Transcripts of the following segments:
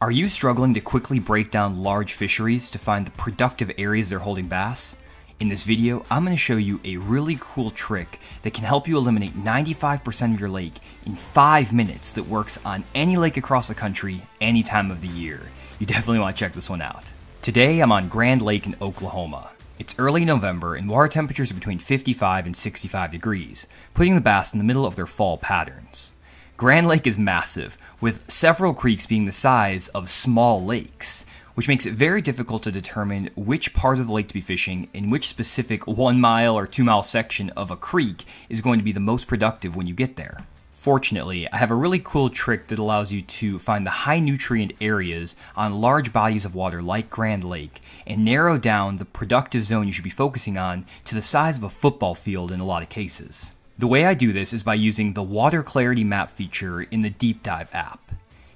Are you struggling to quickly break down large fisheries to find the productive areas they're holding bass? In this video, I'm going to show you a really cool trick that can help you eliminate 95% of your lake in 5 minutes that works on any lake across the country, any time of the year. You definitely want to check this one out. Today, I'm on Grand Lake in Oklahoma. It's early November and water temperatures are between 55 and 65 degrees, putting the bass in the middle of their fall patterns. Grand Lake is massive, with several creeks being the size of small lakes, which makes it very difficult to determine which part of the lake to be fishing and which specific 1 mile or 2 mile section of a creek is going to be the most productive when you get there. Fortunately, I have a really cool trick that allows you to find the high nutrient areas on large bodies of water like Grand Lake and narrow down the productive zone you should be focusing on to the size of a football field in a lot of cases. The way I do this is by using the water clarity map feature in the Deep Dive app.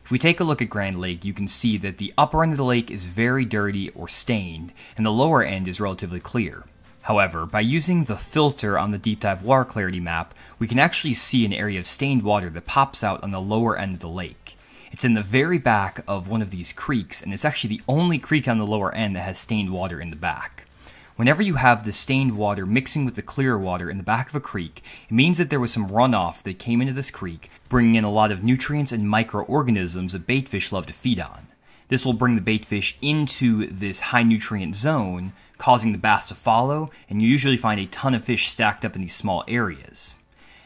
If we take a look at Grand Lake, you can see that the upper end of the lake is very dirty or stained, and the lower end is relatively clear. However, by using the filter on the Deep Dive water clarity map, we can actually see an area of stained water that pops out on the lower end of the lake. It's in the very back of one of these creeks, and it's actually the only creek on the lower end that has stained water in the back. Whenever you have the stained water mixing with the clear water in the back of a creek, it means that there was some runoff that came into this creek, bringing in a lot of nutrients and microorganisms that baitfish love to feed on. This will bring the baitfish into this high nutrient zone, causing the bass to follow, and you usually find a ton of fish stacked up in these small areas.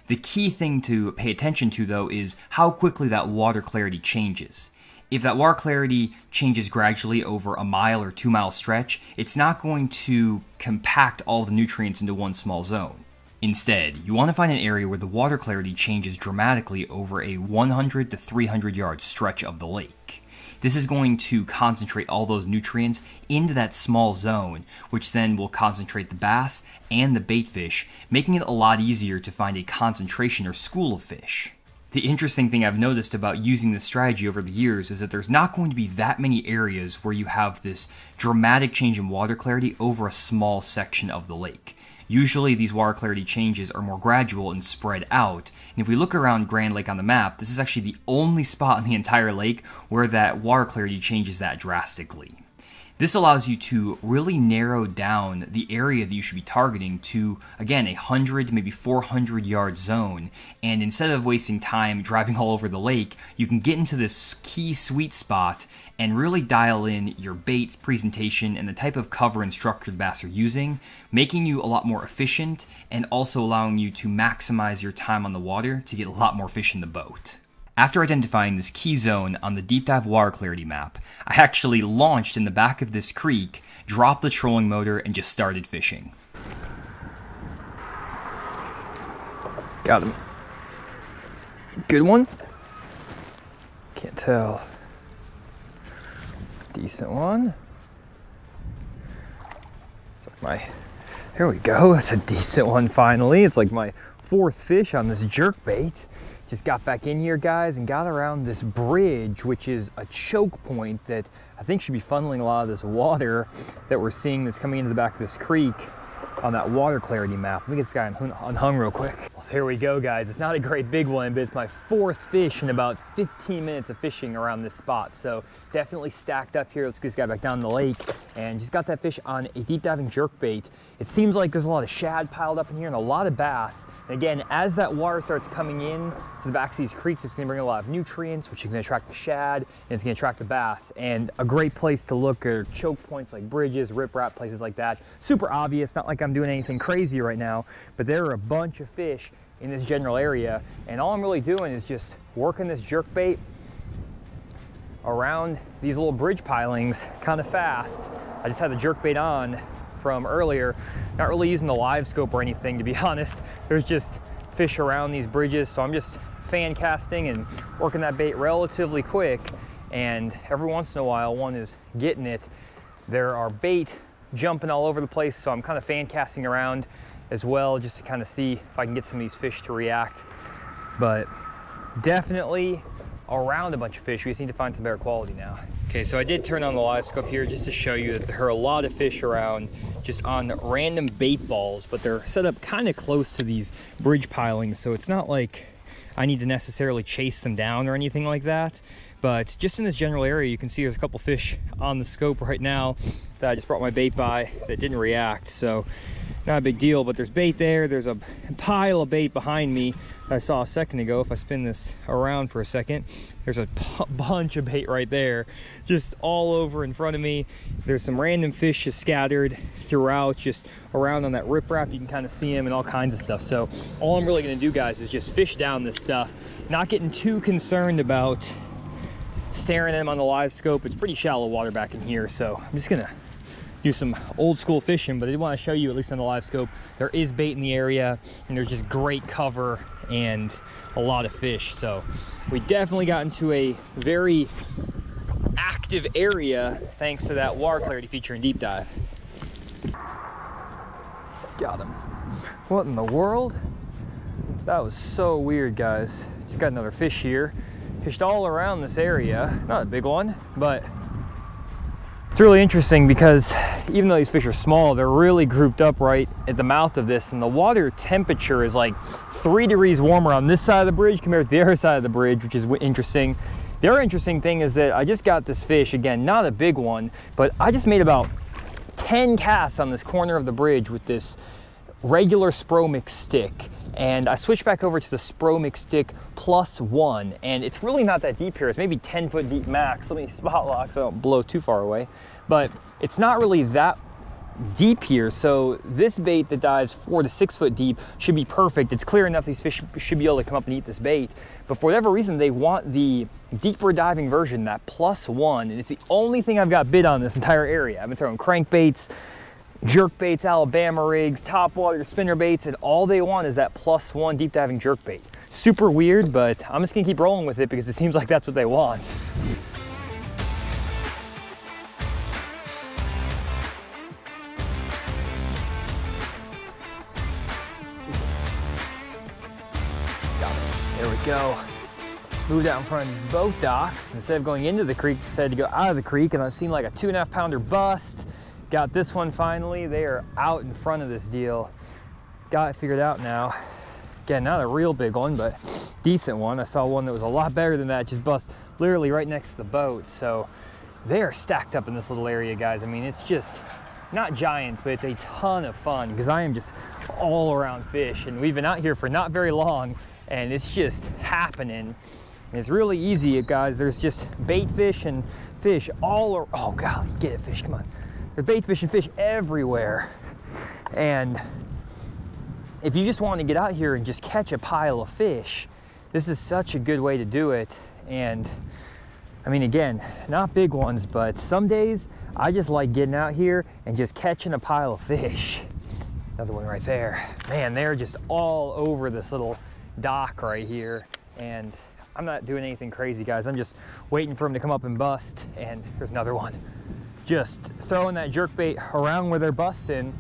The key thing to pay attention to, though, is how quickly that water clarity changes. If that water clarity changes gradually over a mile or 2 mile stretch, it's not going to compact all the nutrients into one small zone. Instead, you want to find an area where the water clarity changes dramatically over a 100 to 300 yard stretch of the lake. This is going to concentrate all those nutrients into that small zone, which then will concentrate the bass and the baitfish, making it a lot easier to find a concentration or school of fish. The interesting thing I've noticed about using this strategy over the years is that there's not going to be that many areas where you have this dramatic change in water clarity over a small section of the lake. Usually these water clarity changes are more gradual and spread out, and if we look around Grand Lake on the map, this is actually the only spot in the entire lake where that water clarity changes that drastically. This allows you to really narrow down the area that you should be targeting to, again, 100, maybe 400 yard zone. And instead of wasting time driving all over the lake, you can get into this key sweet spot and really dial in your bait presentation and the type of cover and structure the bass are using, making you a lot more efficient and also allowing you to maximize your time on the water to get a lot more fish in the boat. After identifying this key zone on the Deep Dive water clarity map, I actually launched in the back of this creek, dropped the trolling motor, and just started fishing. Got him. Good one? Can't tell. Decent one. It's like there we go, that's a decent one finally. It's like my 4th fish on this jerkbait. Just got back in here, guys, and got around this bridge, which is a choke point that I think should be funneling a lot of this water that we're seeing that's coming into the back of this creek on that water clarity map. Let me get this guy unhung real quick. Well, here we go, guys. It's not a great big one, but it's my 4th fish in about 15 minutes of fishing around this spot. So definitely stacked up here. Let's get this guy back down the lake and just got that fish on a deep diving jerkbait. It seems like there's a lot of shad piled up in here and a lot of bass. And again, as that water starts coming in to the back of these creeks, it's gonna bring a lot of nutrients, which is gonna attract the shad, and it's gonna attract the bass. And a great place to look are choke points like bridges, riprap, places like that. Super obvious, not like I'm doing anything crazy right now, but there are a bunch of fish in this general area. And all I'm really doing is just working this jerkbait around these little bridge pilings kind of fast. I just had the jerkbait on from earlier, not really using the live scope or anything, to be honest. There's just fish around these bridges, so I'm just fan casting and working that bait relatively quick, and every once in a while one is getting it. There are bait jumping all over the place, so I'm kind of fan casting around as well just to kind of see if I can get some of these fish to react. But definitely around a bunch of fish. We just need to find some better quality now. Okay, so I did turn on the live scope here just to show you that there are a lot of fish around just on random bait balls, but they're set up kind of close to these bridge pilings, so it's not like I need to necessarily chase them down or anything like that. But just in this general area, you can see there's a couple fish on the scope right now that I just brought my bait by that didn't react. So not a big deal, but there's bait there. There's a pile of bait behind me that I saw a second ago. If I spin this around for a second, there's a bunch of bait right there, just all over in front of me. There's some random fish just scattered throughout, just around on that riprap. You can kind of see them and all kinds of stuff. So all I'm really gonna do, guys, is just fish down this stuff, not getting too concerned about staring at them on the live scope. It's pretty shallow water back in here, so I'm just gonna do some old school fishing. But I did want to show you, at least on the live scope, there is bait in the area and there's just great cover and a lot of fish. So we definitely got into a very active area thanks to that water clarity feature in deep dive. Got him. What in the world? That was so weird, guys. Just got another fish here. Fished all around this area. Not a big one, but it's really interesting because even though these fish are small, they're really grouped up right at the mouth of this, and the water temperature is like 3 degrees warmer on this side of the bridge compared to the other side of the bridge, which is interesting. The other interesting thing is that I just got this fish, again, not a big one, but I just made about 10 casts on this corner of the bridge with this regular Spromix stick. And I switched back over to the Spromix stick +1, and it's really not that deep here. It's maybe 10 foot deep max. Let me spot lock so I don't blow too far away. But it's not really that deep here, so this bait that dives 4 to 6 foot deep should be perfect. It's clear enough these fish should be able to come up and eat this bait. But for whatever reason, they want the deeper diving version, that +1, and it's the only thing I've got bid on this entire area. I've been throwing crankbaits, jerkbaits, Alabama rigs, topwater, spinner baits, and all they want is that +1 deep diving jerkbait. Super weird, but I'm just gonna keep rolling with it because it seems like that's what they want. Got it. There we go. Moved out in front of these boat docks. Instead of going into the creek, decided to go out of the creek, and I've seen like a 2.5 pounder bust. Got this one finally. They are out in front of this deal. Got it figured out now. Again, not a real big one, but decent one. I saw one that was a lot better than that, just bust literally right next to the boat. So they are stacked up in this little area, guys. I mean, it's just not giants, but it's a ton of fun because I am just all around fish, and we've been out here for not very long, and it's just happening. And it's really easy, guys. There's just bait fish and fish all around. Oh, golly, get it, fish, come on. There's bait fish and fish everywhere. And if you just want to get out here and just catch a pile of fish, this is such a good way to do it. And I mean, again, not big ones, but some days I just like getting out here and just catching a pile of fish. Another one right there. Man, they're just all over this little dock right here. And I'm not doing anything crazy, guys. I'm just waiting for them to come up and bust. And there's another one. Just throwing that jerkbait around where they're busting,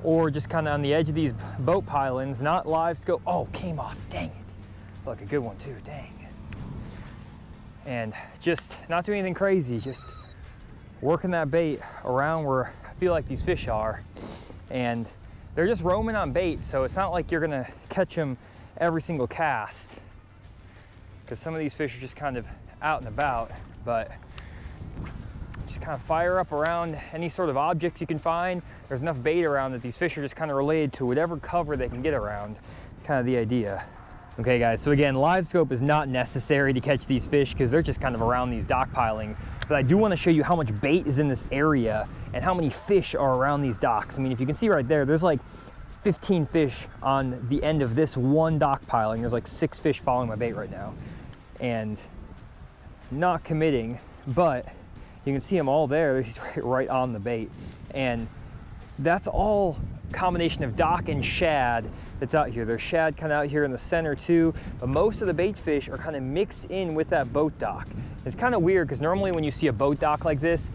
or just kind of on the edge of these boat pilings, not live scope. Oh, came off, dang it. Look, a good one too, dang. And just not doing anything crazy, just working that bait around where I feel like these fish are. And they're just roaming on bait, so it's not like you're gonna catch them every single cast, because some of these fish are just kind of out and about. But just kind of fire up around any sort of objects you can find. There's enough bait around that these fish are just kind of related to whatever cover they can get around. It's kind of the idea. Okay, guys, so again, live scope is not necessary to catch these fish because they're just kind of around these dock pilings. But I do want to show you how much bait is in this area and how many fish are around these docks. I mean, if you can see right there, there's like 15 fish on the end of this one dock piling. There's like 6 fish following my bait right now. And not committing, but you can see them all there. They're right on the bait. And that's all combination of dock and shad that's out here. There's shad kind of out here in the center too, but most of the bait fish are kind of mixed in with that boat dock. It's kind of weird because normally when you see a boat dock like this,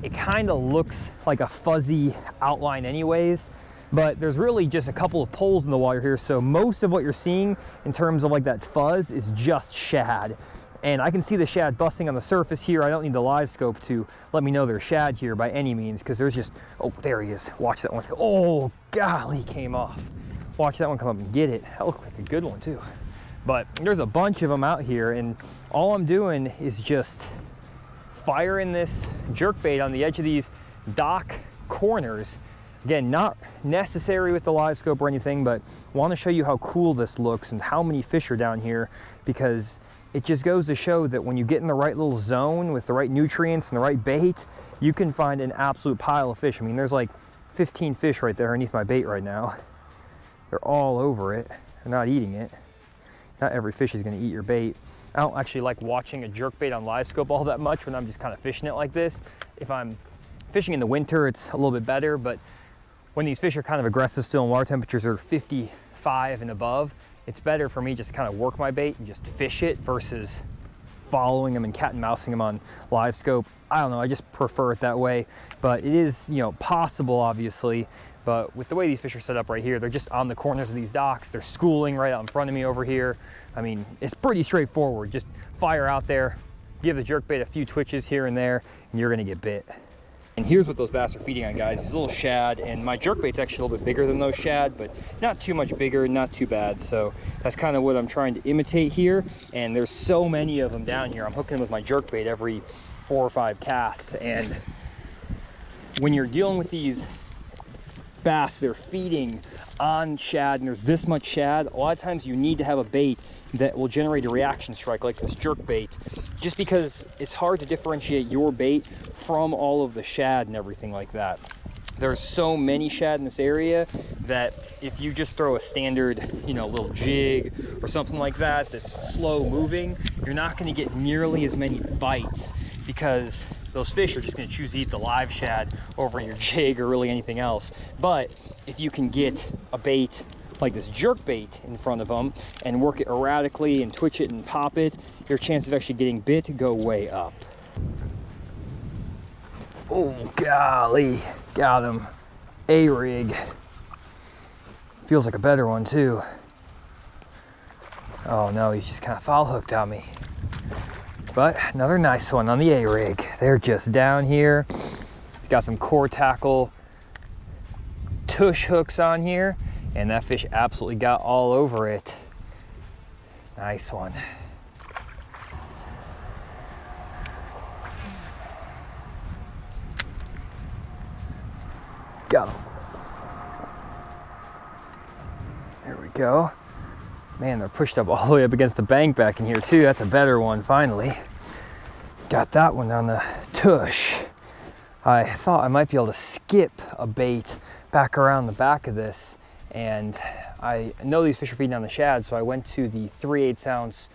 it kind of looks like a fuzzy outline anyways, but there's really just a couple of poles in the water here, so most of what you're seeing in terms of like that fuzz is just shad. And I can see the shad busting on the surface here. I don't need the live scope to let me know there's shad here by any means, because there's just, oh, there he is. Watch that one. Oh, golly, came off. Watch that one come up and get it. That looked like a good one too. But there's a bunch of them out here, and all I'm doing is just firing this jerkbait on the edge of these dock corners. Again, not necessary with the live scope or anything, but want to show you how cool this looks and how many fish are down here, because it just goes to show that when you get in the right little zone with the right nutrients and the right bait, you can find an absolute pile of fish. I mean, there's like 15 fish right there underneath my bait right now. They're all over it. They're not eating it. Not every fish is going to eat your bait. I don't actually like watching a jerkbait on live scope all that much when I'm just kind of fishing it like this. If I'm fishing in the winter, it's a little bit better, but when these fish are kind of aggressive still and water temperatures are 55 and above, it's better for me just to kind of work my bait and just fish it versus following them and cat and mousing them on live scope. I don't know, I just prefer it that way, but it is, you know, possible obviously. But with the way these fish are set up right here, they're just on the corners of these docks. They're schooling right out in front of me over here. I mean, it's pretty straightforward. Just fire out there, give the jerkbait a few twitches here and there, and you're gonna get bit. And here's what those bass are feeding on, guys. These little shad, and my jerkbait's actually a little bit bigger than those shad, but not too much bigger, not too bad. So that's kind of what I'm trying to imitate here. And there's so many of them down here. I'm hooking them with my jerkbait every 4 or 5 casts. And when you're dealing with these bass, they're feeding on shad, and there's this much shad. A lot of times you need to have a bait that will generate a reaction strike like this jerkbait, just because it's hard to differentiate your bait from all of the shad and everything like that. There's so many shad in this area that if you just throw a standard, you know, little jig or something like that that's slow moving, you're not going to get nearly as many bites, because those fish are just going to choose to eat the live shad over your jig or really anything else. But if you can get a bait like this jerkbait in front of them and work it erratically and twitch it and pop it, your chance of actually getting bit go way up. Oh golly, got him. A-rig. Feels like a better one too. Oh no, he's just kind of foul hooked on me. But another nice one on the A-rig. They're just down here. It's got some core tackle tush hooks on here, and that fish absolutely got all over it. Nice one. Got him. There we go. Man, they're pushed up all the way up against the bank back in here too. That's a better one, finally. Got that one on the tush. I thought I might be able to skip a bait back around the back of this, and I know these fish are feeding on the shad, so I went to the 3/8 ounce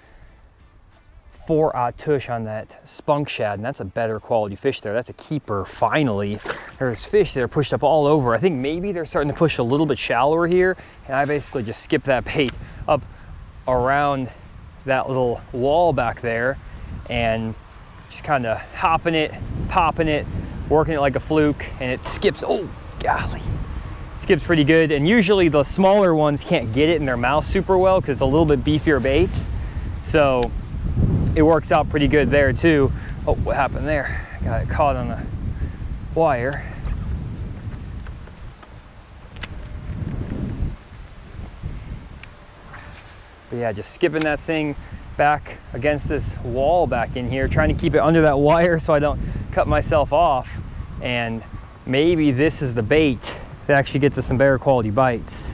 4/0 tush on that spunk shad, and that's a better quality fish there. That's a keeper, finally. There's fish that are pushed up all over. I think maybe they're starting to push a little bit shallower here, and I basically just skipped that bait up around that little wall back there and just kind of hopping it, popping it, working it like a fluke, and it skips. Oh golly, skips pretty good. And usually the smaller ones can't get it in their mouth super well because it's a little bit beefier baits, so it works out pretty good there too. Oh, what happened there? Got it caught on the wire. But yeah, just skipping that thing back against this wall back in here, trying to keep it under that wire so I don't cut myself off. And maybe this is the bait that actually gets us some better quality bites.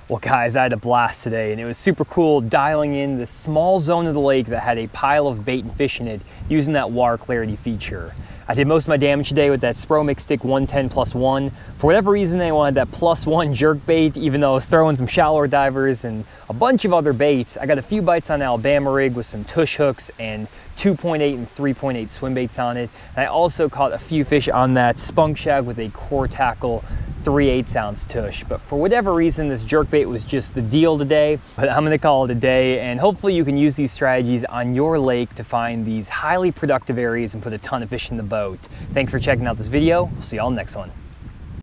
Well guys, I had a blast today, and it was super cool dialing in this small zone of the lake that had a pile of bait and fish in it using that water clarity feature. I did most of my damage today with that Spro Mix Stick 110+1. For whatever reason, I wanted that +1 jerk bait, even though I was throwing some shallower divers and a bunch of other baits. I got a few bites on Alabama rig with some tush hooks and 2.8 and 3.8 swim baits on it. And I also caught a few fish on that spunk shad with a core tackle 3/8 ounce tush. But for whatever reason, this jerkbait was just the deal today. But I'm gonna call it a day, and hopefully you can use these strategies on your lake to find these highly productive areas and put a ton of fish in the boat. Thanks for checking out this video. We'll see y'all next one.